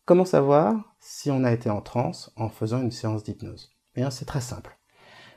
Comment savoir si on a été en transe en faisant une séance d'hypnose? Eh bien, c'est très simple.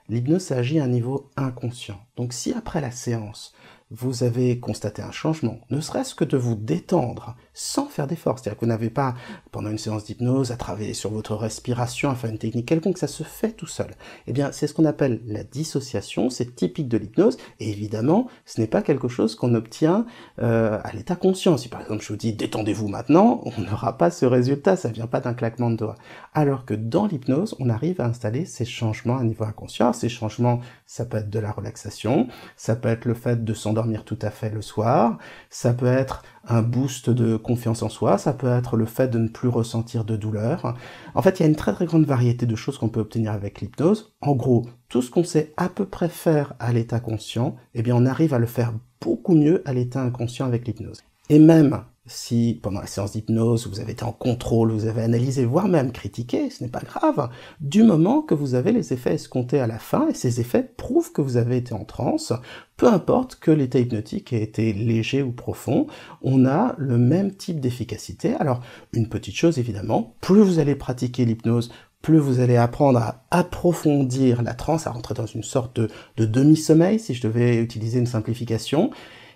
L'hypnose, ça agit à un niveau inconscient. Donc si après la séance, vous avez constaté un changement, ne serait-ce que de vous détendre sans faire d'effort, c'est-à-dire que vous n'avez pas, pendant une séance d'hypnose, à travailler sur votre respiration, à faire une technique quelconque, ça se fait tout seul. Eh bien, c'est ce qu'on appelle la dissociation, c'est typique de l'hypnose, et évidemment, ce n'est pas quelque chose qu'on obtient à l'état conscient. Si par exemple je vous dis « détendez-vous maintenant », on n'aura pas ce résultat, ça ne vient pas d'un claquement de doigts. Alors que dans l'hypnose, on arrive à installer ces changements à niveau inconscient. Ces changements, ça peut être de la relaxation, ça peut être le fait de s'endormir tout à fait le soir, ça peut être un boost de confiance en soi, ça peut être le fait de ne plus ressentir de douleur. En fait, il y a une très très grande variété de choses qu'on peut obtenir avec l'hypnose. En gros, tout ce qu'on sait à peu près faire à l'état conscient, eh bien on arrive à le faire beaucoup mieux à l'état inconscient avec l'hypnose. Et même si, pendant la séance d'hypnose, vous avez été en contrôle, vous avez analysé, voire même critiqué, ce n'est pas grave, du moment que vous avez les effets escomptés à la fin, et ces effets prouvent que vous avez été en transe, peu importe que l'état hypnotique ait été léger ou profond, on a le même type d'efficacité. Alors, une petite chose évidemment, plus vous allez pratiquer l'hypnose, plus vous allez apprendre à approfondir la transe, à rentrer dans une sorte de demi-sommeil, si je devais utiliser une simplification,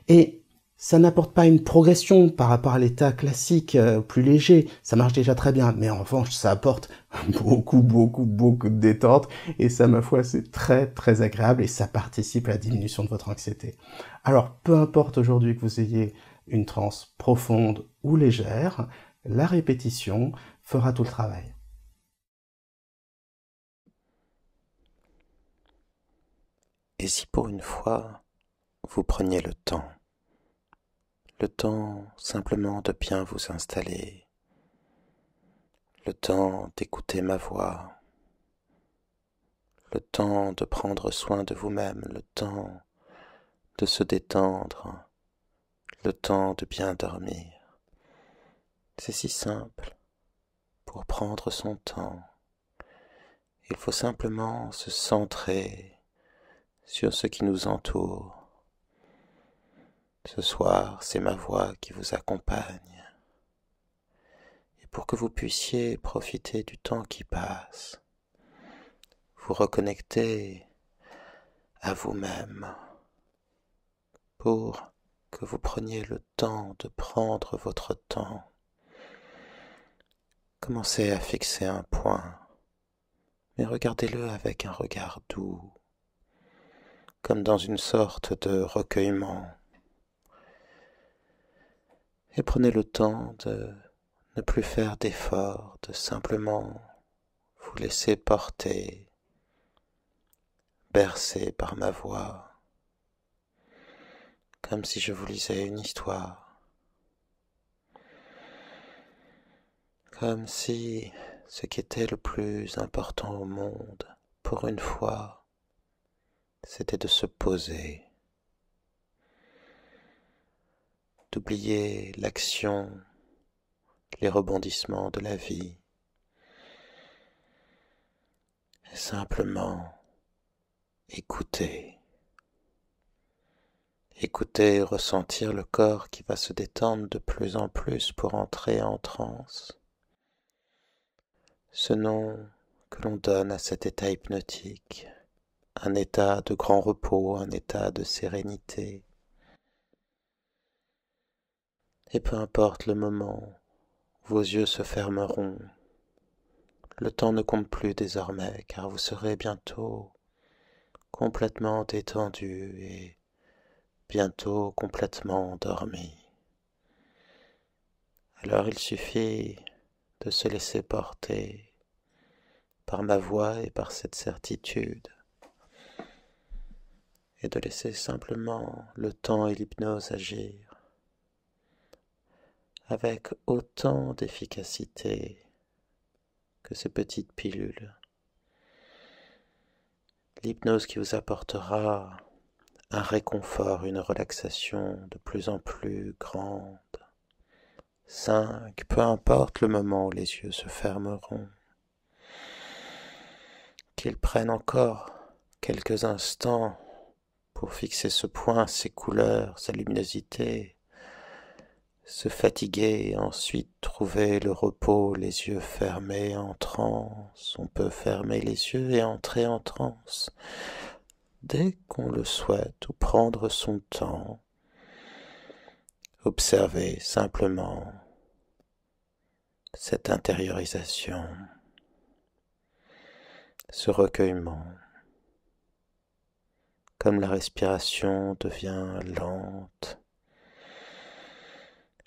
et ça n'apporte pas une progression par rapport à l'état classique plus léger, ça marche déjà très bien, mais en revanche, ça apporte beaucoup de détente, et ça, ma foi, c'est très très agréable, et ça participe à la diminution de votre anxiété. Alors, peu importe aujourd'hui que vous ayez une transe profonde ou légère, la répétition fera tout le travail. Et si pour une fois, vous preniez le temps simplement de bien vous installer, le temps d'écouter ma voix, le temps de prendre soin de vous-même, le temps de se détendre, le temps de bien dormir. C'est si simple pour prendre son temps. Il faut simplement se centrer sur ce qui nous entoure. Ce soir, c'est ma voix qui vous accompagne. Et pour que vous puissiez profiter du temps qui passe, vous reconnecter à vous-même, pour que vous preniez le temps de prendre votre temps. Commencez à fixer un point, mais regardez-le avec un regard doux, comme dans une sorte de recueillement. Et prenez le temps de ne plus faire d'efforts, de simplement vous laisser porter, bercé par ma voix, comme si je vous lisais une histoire, comme si ce qui était le plus important au monde, pour une fois, c'était de se poser, d'oublier l'action, les rebondissements de la vie, et simplement écouter. Écouter et ressentir le corps qui va se détendre de plus en plus pour entrer en transe. Ce nom que l'on donne à cet état hypnotique, un état de grand repos, un état de sérénité. Et peu importe le moment, vos yeux se fermeront. Le temps ne compte plus désormais, car vous serez bientôt complètement détendu et bientôt complètement endormi. Alors il suffit de se laisser porter par ma voix et par cette certitude, et de laisser simplement le temps et l'hypnose agir avec autant d'efficacité que ces petites pilules. L'hypnose qui vous apportera un réconfort, une relaxation de plus en plus grande. 5, peu importe le moment où les yeux se fermeront. Qu'ils prennent encore quelques instants pour fixer ce point, ces couleurs, sa luminosité, se fatiguer et ensuite trouver le repos, les yeux fermés en transe. On peut fermer les yeux et entrer en transe dès qu'on le souhaite ou prendre son temps. Observer simplement cette intériorisation, ce recueillement. Comme la respiration devient lente,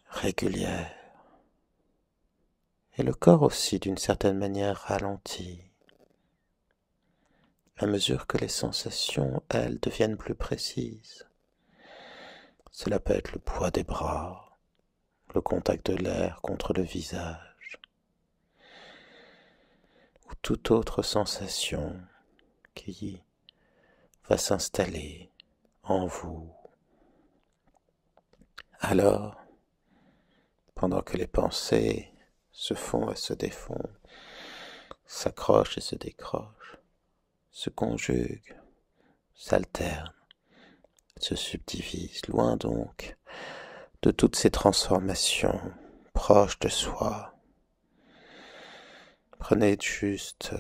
régulière, et le corps aussi d'une certaine manière ralentit, à mesure que les sensations, elles, deviennent plus précises. Cela peut être le poids des bras, le contact de l'air contre le visage, ou toute autre sensation qui va s'installer en vous. Alors, pendant que les pensées se font et se défont, s'accrochent et se décrochent, se conjuguent, s'alternent, se subdivisent, loin donc de toutes ces transformations proches de soi. Prenez juste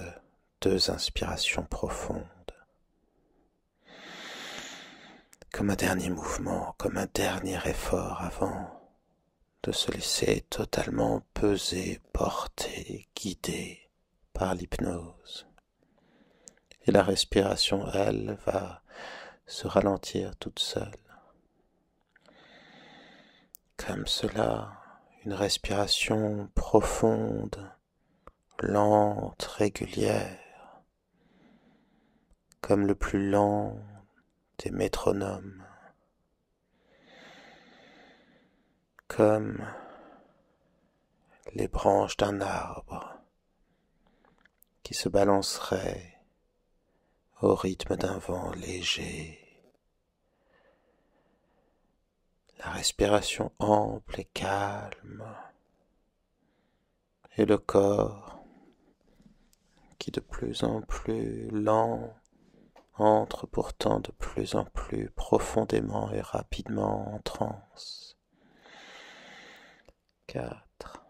2 inspirations profondes, comme un dernier mouvement, comme un dernier effort avant de se laisser totalement peser, porter, guider par l'hypnose. Et la respiration, elle, va se ralentir toute seule. Comme cela, une respiration profonde, lente, régulière, comme le plus lent des métronomes, comme les branches d'un arbre qui se balanceraient au rythme d'un vent léger. La respiration ample et calme, et le corps qui de plus en plus lent entre pourtant de plus en plus profondément et rapidement en transe. 4.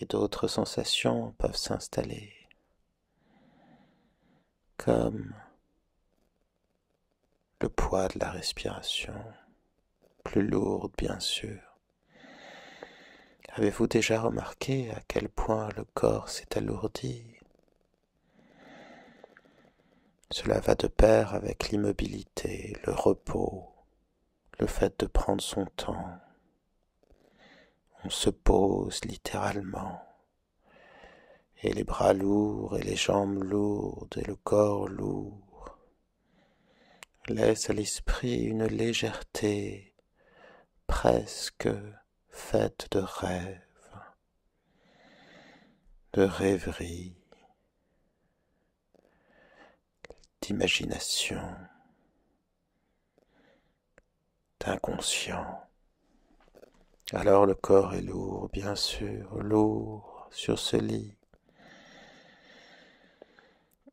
Et d'autres sensations peuvent s'installer, comme le poids de la respiration, plus lourde bien sûr. Avez-vous déjà remarqué à quel point le corps s'est alourdi ? Cela va de pair avec l'immobilité, le repos, le fait de prendre son temps. On se pose littéralement, et les bras lourds, et les jambes lourdes, et le corps lourd, laisse à l'esprit une légèreté presque faite de rêve, de rêverie, d'imagination, d'inconscient. Alors le corps est lourd, bien sûr, lourd sur ce lit,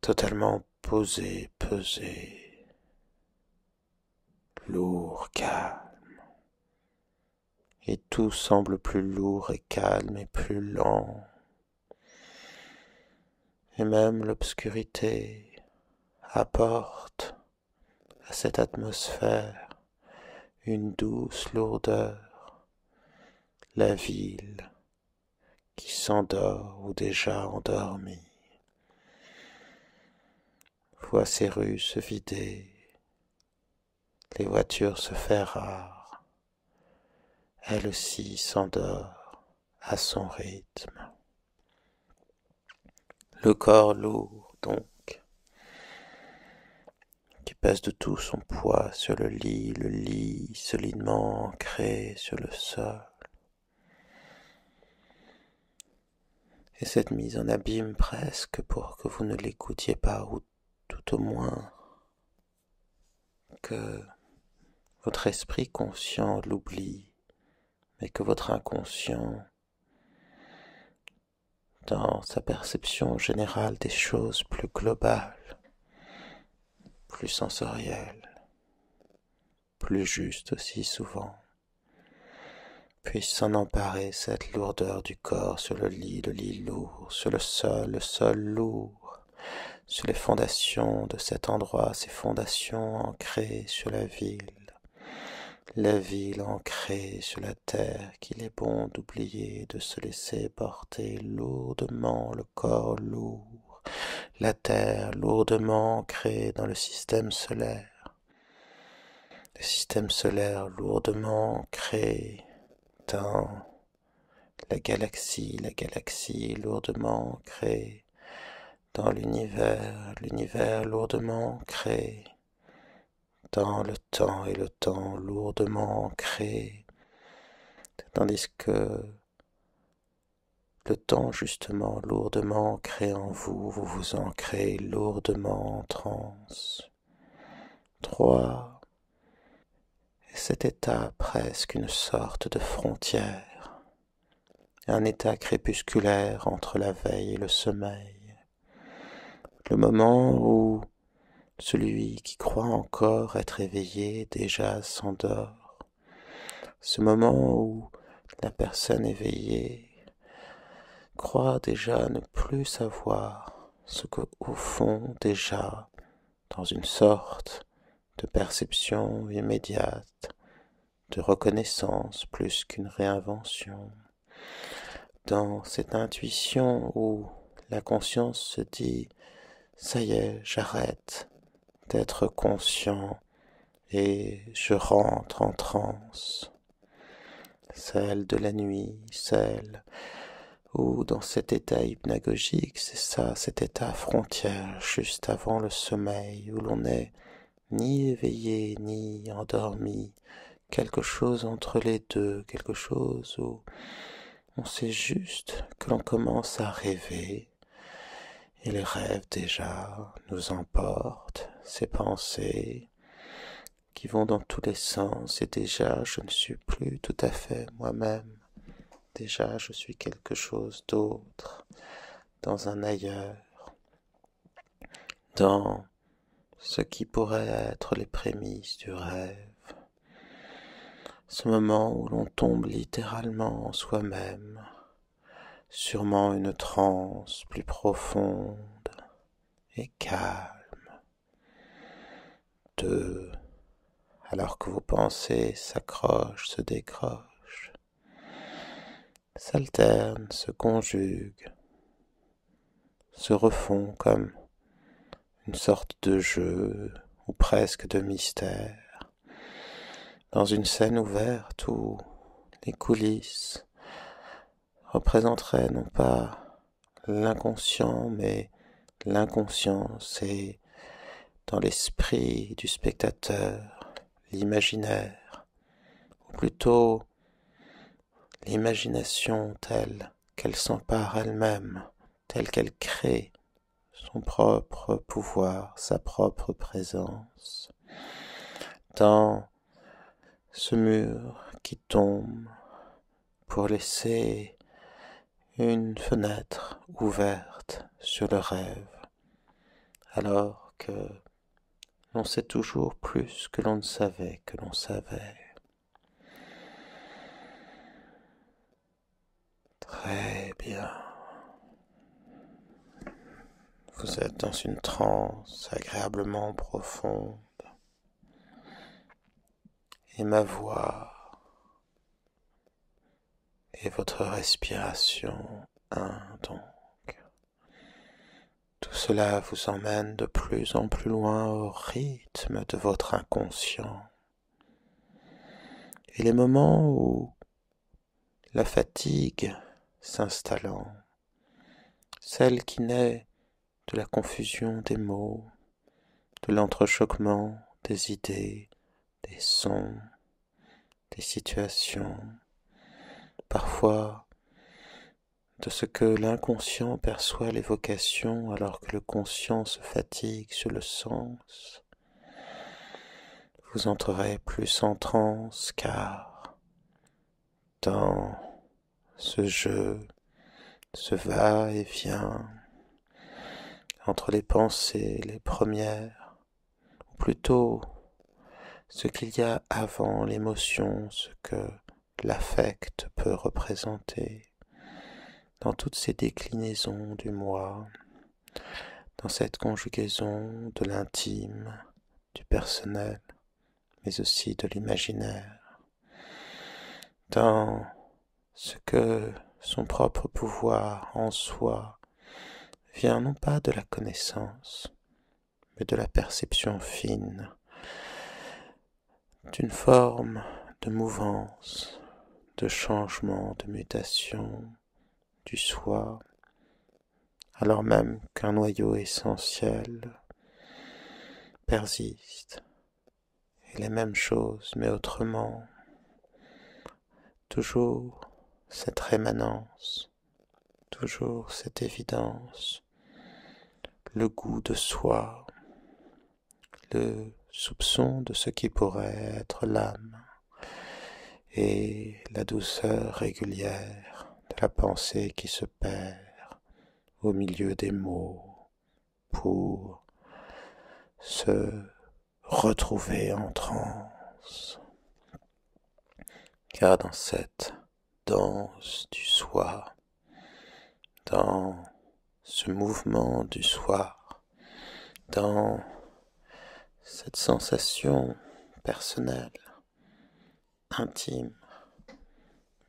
totalement posé, pesé, lourd, calme. Et tout semble plus lourd et calme et plus lent. Et même l'obscurité apporte à cette atmosphère une douce lourdeur. La ville qui s'endort ou déjà endormie voit ses rues se vider, les voitures se faire rares, elle aussi s'endort à son rythme. Le corps lourd donc, qui pèse de tout son poids sur le lit solidement ancré sur le sol. Et cette mise en abîme presque pour que vous ne l'écoutiez pas, ou tout au moins que votre esprit conscient l'oublie, mais que votre inconscient, dans sa perception générale des choses plus globales, plus sensorielles, plus justes aussi souvent, puisse s'en emparer cette lourdeur du corps sur le lit lourd, sur le sol lourd, sur les fondations de cet endroit, ces fondations ancrées sur la ville ancrée sur la terre qu'il est bon d'oublier, de se laisser porter lourdement, le corps lourd, la terre lourdement ancrée dans le système solaire lourdement ancré dans la galaxie lourdement ancrée dans l'univers lourdement ancré dans le temps et le temps lourdement ancré, tandis que le temps justement lourdement ancré en vous, vous vous ancrez lourdement en transe. 3. Et cet état presque une sorte de frontière, un état crépusculaire entre la veille et le sommeil, le moment où celui qui croit encore être éveillé déjà s'endort, ce moment où la personne éveillée croit déjà ne plus savoir ce qu'au fond déjà, dans une sorte de perception immédiate, de reconnaissance plus qu'une réinvention, dans cette intuition où la conscience se dit « ça y est, j'arrête d'être conscient et je rentre en transe », celle de la nuit, celle où dans cet état hypnagogique, c'est ça, cet état frontière juste avant le sommeil, où l'on n'est ni éveillé ni endormi, quelque chose entre les deux, quelque chose où on sait juste que l'on commence à rêver, et les rêves déjà nous emportent, ces pensées qui vont dans tous les sens, et déjà je ne suis plus tout à fait moi-même, déjà je suis quelque chose d'autre, dans un ailleurs, dans ce qui pourrait être les prémices du rêve, ce moment où l'on tombe littéralement en soi-même, sûrement une transe plus profonde et calme. 2. Alors que vos pensées s'accrochent, se décrochent, s'alternent, se conjuguent, se refont comme une sorte de jeu ou presque de mystère, dans une scène ouverte où les coulisses représenteraient non pas l'inconscient, mais l'inconscience et dans l'esprit du spectateur, l'imaginaire, ou plutôt l'imagination telle qu'elle s'empare elle-même, telle qu'elle crée son propre pouvoir, sa propre présence, dans ce mur qui tombe pour laisser une fenêtre ouverte sur le rêve, alors que l'on sait toujours plus que l'on ne savait que l'on savait. Très bien. Vous êtes dans une transe agréablement profonde. Et ma voix et votre respiration, donc. Tout cela vous emmène de plus en plus loin au rythme de votre inconscient. Et les moments où la fatigue s'installant, celle qui naît de la confusion des mots, de l'entrechoquement des idées, des sons, des situations, parfois de ce que l'inconscient perçoit l'évocation alors que le conscient se fatigue sur le sens, vous entrerez plus en transe car dans ce jeu, ce va-et-vient entre les pensées, les premières, ou plutôt ce qu'il y a avant l'émotion, ce que l'affect peut représenter dans toutes ces déclinaisons du moi, dans cette conjugaison de l'intime, du personnel, mais aussi de l'imaginaire, dans ce que son propre pouvoir en soi vient non pas de la connaissance, mais de la perception fine, d'une forme de mouvance, de changement, de mutation du soi, alors même qu'un noyau essentiel persiste, et les mêmes choses, mais autrement, toujours cette rémanence, toujours cette évidence, le goût de soi, le soupçon de ce qui pourrait être l'âme, et la douceur régulière de la pensée qui se perd au milieu des mots pour se retrouver en transe. Car dans cette danse du soi, dans ce mouvement du soi, dans cette sensation personnelle, intime,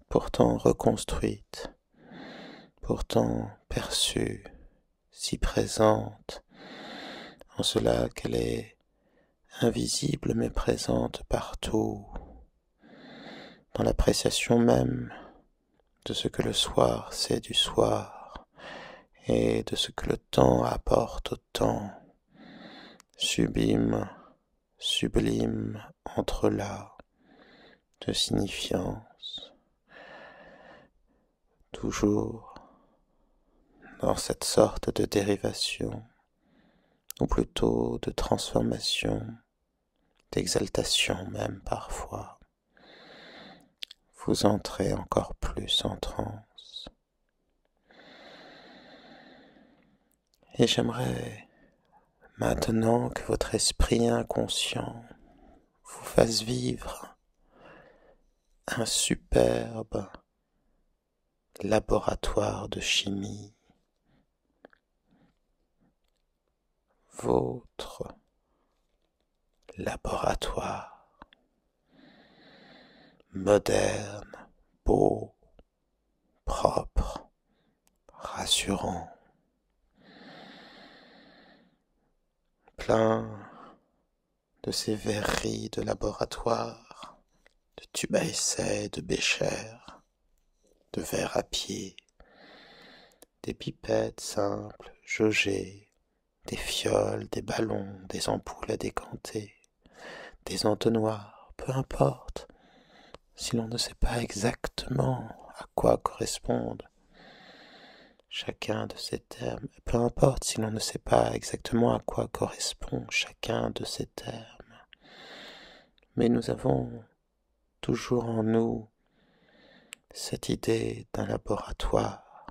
pourtant reconstruite, pourtant perçue, si présente, en cela qu'elle est invisible mais présente partout, dans l'appréciation même de ce que le soir c'est du soir, et de ce que le temps apporte au temps, sublime, sublime entrelac de signifiance, toujours dans cette sorte de dérivation, ou plutôt de transformation, d'exaltation même parfois. Vous entrez encore plus en transe. Et j'aimerais maintenant que votre esprit inconscient vous fasse vivre un superbe laboratoire de chimie, votre laboratoire moderne, beau, propre, rassurant, plein de ces verreries de laboratoire, de tubes à essai, de béchers, de verres à pied, des pipettes simples, jaugées, des fioles, des ballons, des ampoules à décanter, des entonnoirs, peu importe, si l'on ne sait pas exactement à quoi correspondent chacun de ces termes, peu importe si l'on ne sait pas exactement à quoi correspond chacun de ces termes, mais nous avons toujours en nous cette idée d'un laboratoire,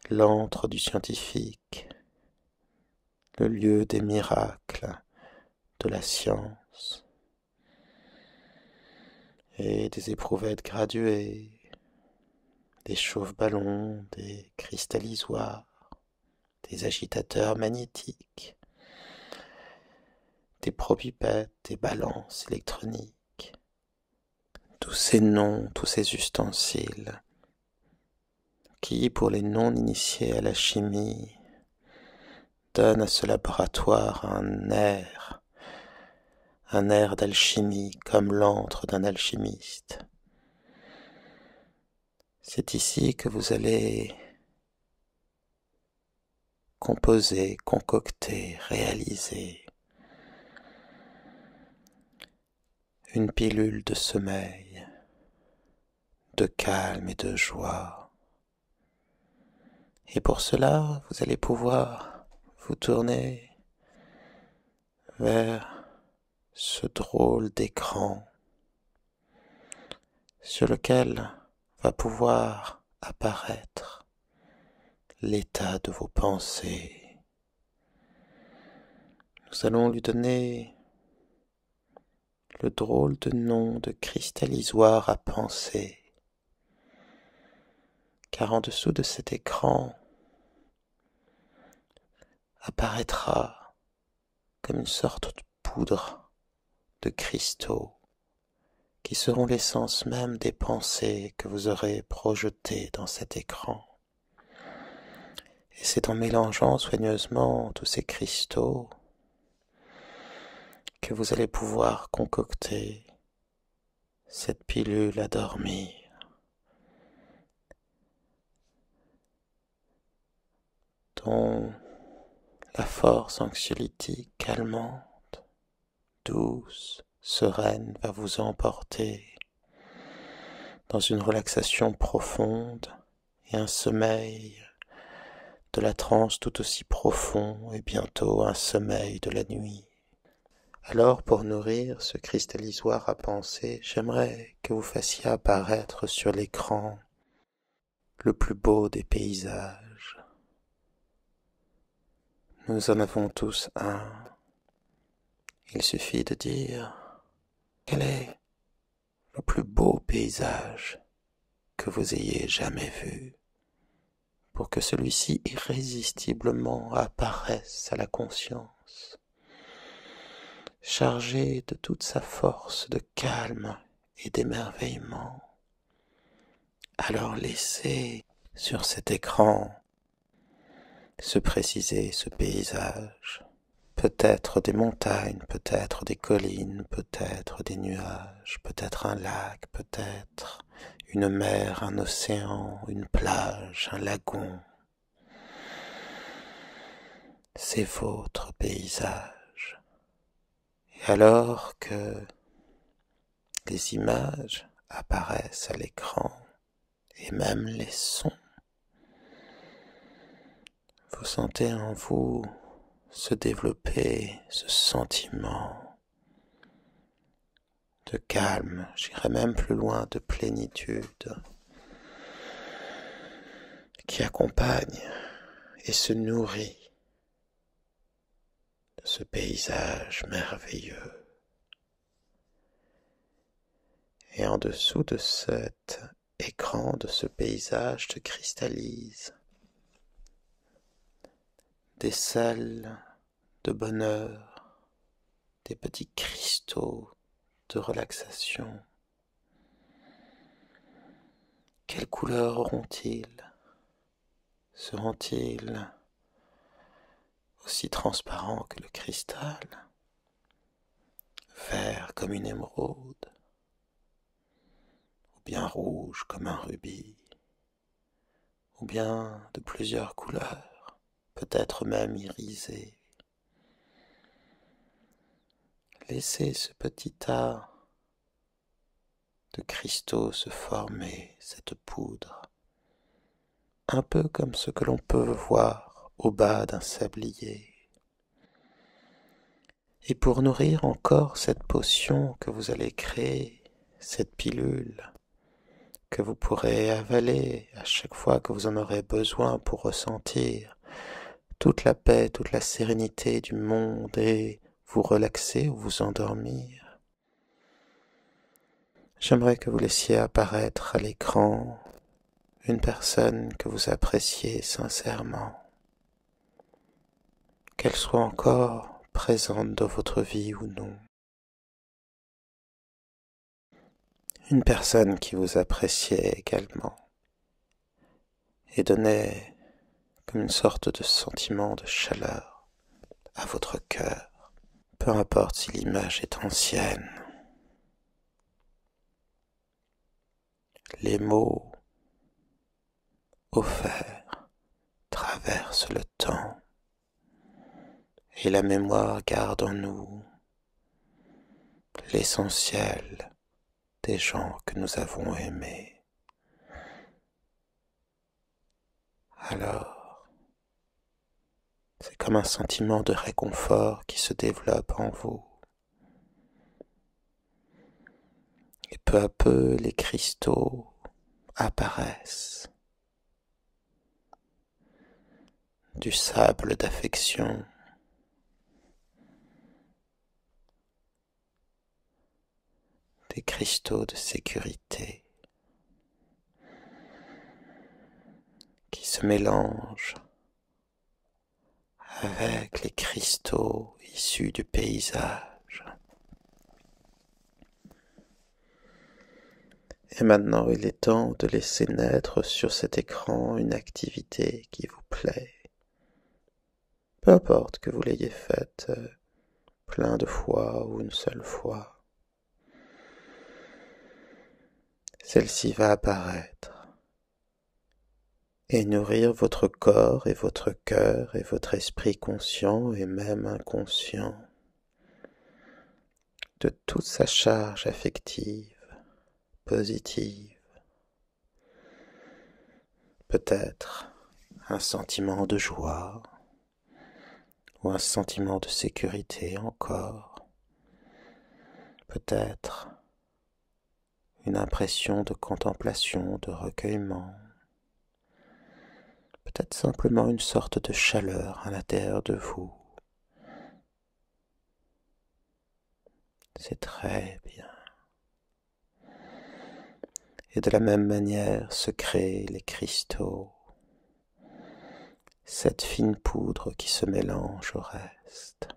l'antre du scientifique, le lieu des miracles de la science et des éprouvettes graduées, des chauffe-ballons, des cristallisoires, des agitateurs magnétiques, des propipettes, des balances électroniques, tous ces noms, tous ces ustensiles qui, pour les non-initiés à la chimie, donnent à ce laboratoire un air d'alchimie comme l'antre d'un alchimiste. C'est ici que vous allez composer, concocter, réaliser une pilule de sommeil, de calme et de joie. Et pour cela, vous allez pouvoir vous tourner vers ce drôle d'écran sur lequel va pouvoir apparaître l'état de vos pensées. Nous allons lui donner le drôle de nom de cristallisoire à penser, car en dessous de cet écran apparaîtra comme une sorte de poudre de cristaux qui seront l'essence même des pensées que vous aurez projetées dans cet écran. Et c'est en mélangeant soigneusement tous ces cristaux que vous allez pouvoir concocter cette pilule à dormir, dont la force anxiolytique calmante, douce, sereine va vous emporter dans une relaxation profonde et un sommeil de la transe tout aussi profond et bientôt un sommeil de la nuit. Alors, pour nourrir ce cristallisoire à penser, j'aimerais que vous fassiez apparaître sur l'écran le plus beau des paysages. Nous en avons tous un. Il suffit de dire quel est le plus beau paysage que vous ayez jamais vu, pour que celui-ci irrésistiblement apparaisse à la conscience, chargé de toute sa force de calme et d'émerveillement. Alors laissez sur cet écran se préciser ce paysage, peut-être des montagnes, peut-être des collines, peut-être des nuages, peut-être un lac, peut-être une mer, un océan, une plage, un lagon. C'est votre paysage. Et alors que les images apparaissent à l'écran, et même les sons, vous sentez en vous se développer ce sentiment de calme, j'irais même plus loin, de plénitude, qui accompagne et se nourrit de ce paysage merveilleux. Et en dessous de cet écran, de ce paysage, se cristallisent des sels de bonheur, des petits cristaux de relaxation. Quelle couleur auront-ils? Seront-ils aussi transparents que le cristal, vert comme une émeraude, ou bien rouge comme un rubis, ou bien de plusieurs couleurs, peut-être même irisé. Laissez ce petit tas de cristaux se former, cette poudre, un peu comme ce que l'on peut voir au bas d'un sablier. Et pour nourrir encore cette potion que vous allez créer, cette pilule, que vous pourrez avaler à chaque fois que vous en aurez besoin pour ressentir toute la paix, toute la sérénité du monde et vous relaxer ou vous endormir. J'aimerais que vous laissiez apparaître à l'écran une personne que vous appréciez sincèrement, qu'elle soit encore présente dans votre vie ou non. Une personne qui vous appréciait également et donnait comme une sorte de sentiment de chaleur à votre cœur, peu importe si l'image est ancienne. Les mots offerts traversent le temps et la mémoire garde en nous l'essentiel des gens que nous avons aimés. Alors, c'est comme un sentiment de réconfort qui se développe en vous. Et peu à peu, les cristaux apparaissent. Du sable d'affection, des cristaux de sécurité qui se mélangent avec les cristaux issus du paysage. Et maintenant, il est temps de laisser naître sur cet écran une activité qui vous plaît. Peu importe que vous l'ayez faite plein de fois ou une seule fois. Celle-ci va apparaître et nourrir votre corps et votre cœur et votre esprit conscient et même inconscient de toute sa charge affective, positive. Peut-être un sentiment de joie ou un sentiment de sécurité encore. Peut-être une impression de contemplation, de recueillement. Peut-être simplement une sorte de chaleur à l'intérieur de vous. C'est très bien. Et de la même manière se créent les cristaux, cette fine poudre qui se mélange au reste.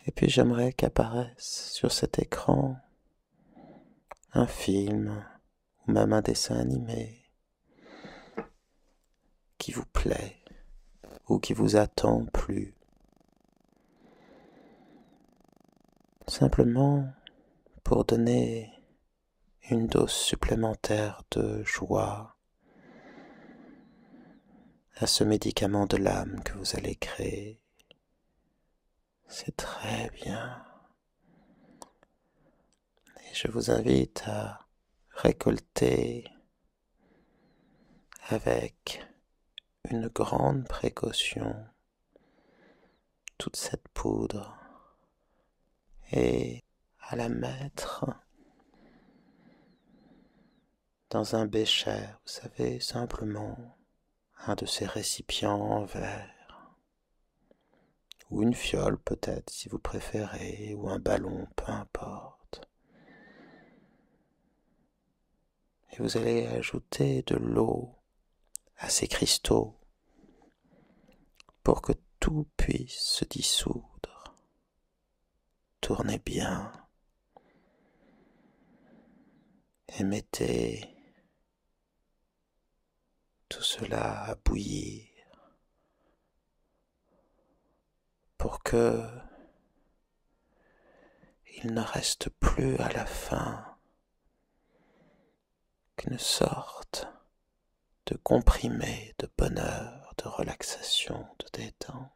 Et puis j'aimerais qu'apparaisse sur cet écran un film ou même un dessin animé qui vous plaît ou qui vous attend plus. Simplement pour donner une dose supplémentaire de joie à ce médicament de l'âme que vous allez créer. C'est très bien. Et je vous invite à récolter avec une grande précaution toute cette poudre et à la mettre dans un bécher, vous savez, simplement un de ces récipients en verre, ou une fiole peut-être si vous préférez, ou un ballon, peu importe. Et vous allez ajouter de l'eau à ces cristaux pour que tout puisse se dissoudre. Tournez bien et mettez tout cela à bouillir pour que il ne reste plus à la fin qu'une sorte de comprimé de bonheur, de relaxation, de détente.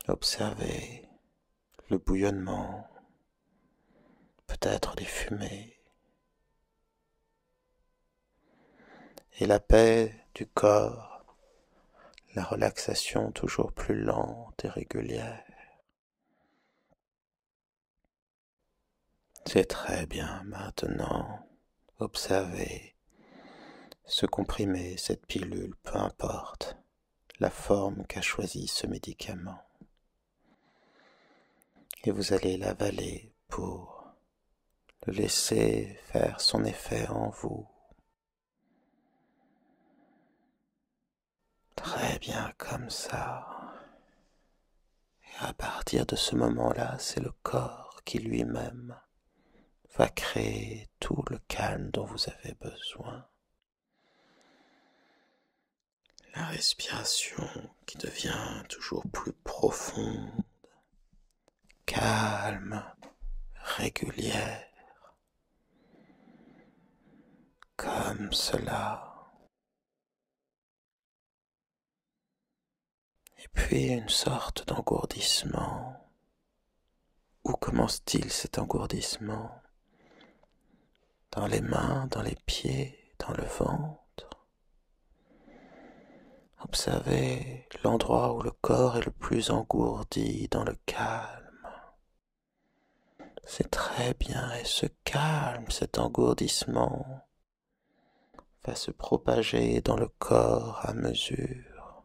Observez le bouillonnement, peut-être les fumées, et la paix du corps, la relaxation toujours plus lente et régulière. C'est très bien. Maintenant, observez ce comprimé, cette pilule, peu importe la forme qu'a choisi ce médicament. Et vous allez l'avaler pour le laisser faire son effet en vous. Très bien comme ça. Et à partir de ce moment-là, c'est le corps qui lui-même va créer tout le calme dont vous avez besoin. La respiration qui devient toujours plus profonde, calme, régulière, comme cela. Et puis une sorte d'engourdissement. Où commence-t-il cet engourdissement? Dans les mains, dans les pieds, dans le ventre. Observez l'endroit où le corps est le plus engourdi, dans le calme. C'est très bien, et ce calme, cet engourdissement, va se propager dans le corps à mesure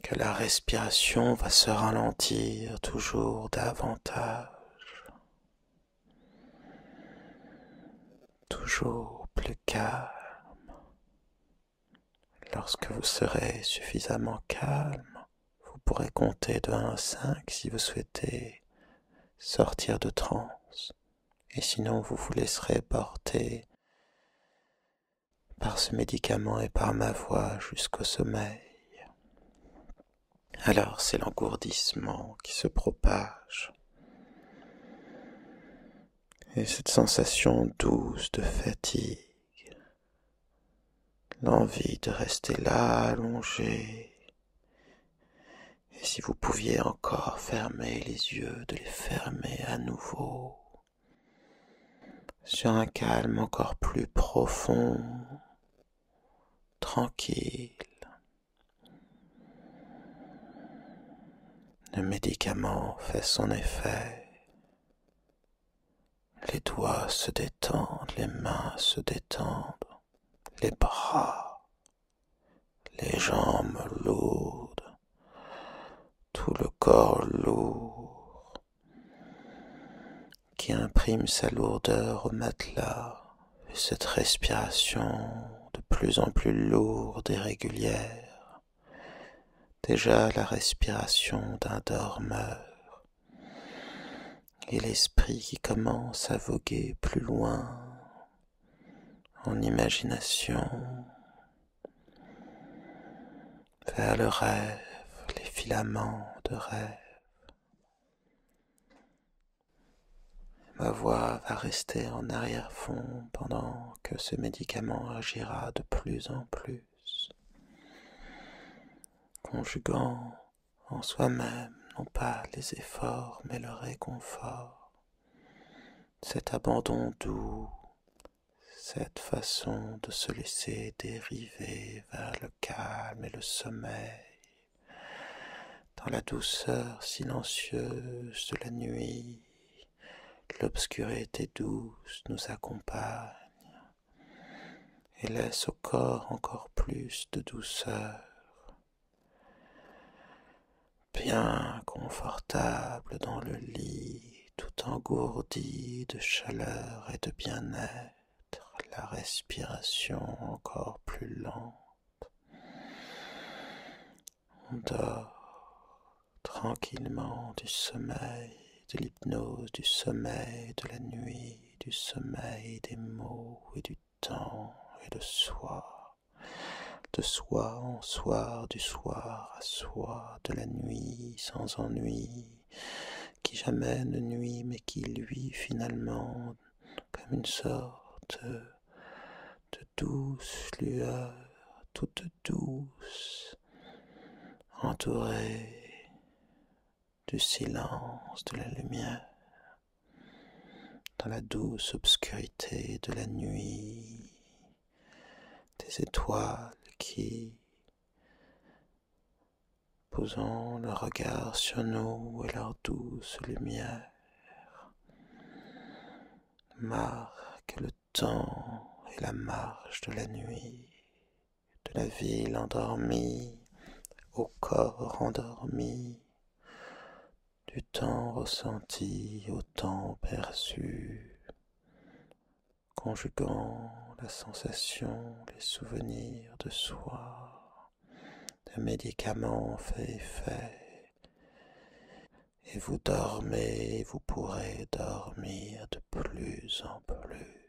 que la respiration va se ralentir toujours davantage, toujours plus calme. Lorsque vous serez suffisamment calme, vous pourrez compter de 1 à 5 si vous souhaitez sortir de transe. Et sinon, vous vous laisserez porter par ce médicament et par ma voix jusqu'au sommeil. Alors, c'est l'engourdissement qui se propage. Et cette sensation douce de fatigue, l'envie de rester là, allongé. Et si vous pouviez encore fermer les yeux, de les fermer à nouveau, sur un calme encore plus profond, tranquille. Le médicament fait son effet. Les doigts se détendent, les mains se détendent, les bras, les jambes lourdes, tout le corps lourd qui imprime sa lourdeur au matelas et cette respiration de plus en plus lourde et régulière, déjà la respiration d'un dormeur et l'esprit qui commence à voguer plus loin en imagination vers le rêve, les filaments de rêve. Ma voix va rester en arrière-fond pendant que ce médicament agira de plus en plus, conjuguant en soi-même non pas les efforts mais le réconfort, cet abandon doux, cette façon de se laisser dériver vers le calme et le sommeil, dans la douceur silencieuse de la nuit. L'obscurité douce nous accompagne et laisse au corps encore plus de douceur, bien confortable dans le lit, tout engourdi de chaleur et de bien-être, la respiration encore plus lente. On dort tranquillement du sommeil, de l'hypnose, du sommeil de la nuit, du sommeil des mots et du temps et de soir en soir, du soir à soir, de la nuit sans ennui, qui jamais ne nuit mais qui luit finalement comme une sorte de douce lueur, toute douce, entourée du silence, de la lumière, dans la douce obscurité de la nuit, des étoiles qui, posant le regard sur nous et leur douce lumière, marquent le temps et la marche de la nuit, de la ville endormie au corps endormi, du temps ressenti au temps perçu, conjuguant la sensation, les souvenirs de soi. Le médicament fait effet, et vous dormez, et vous pourrez dormir de plus en plus.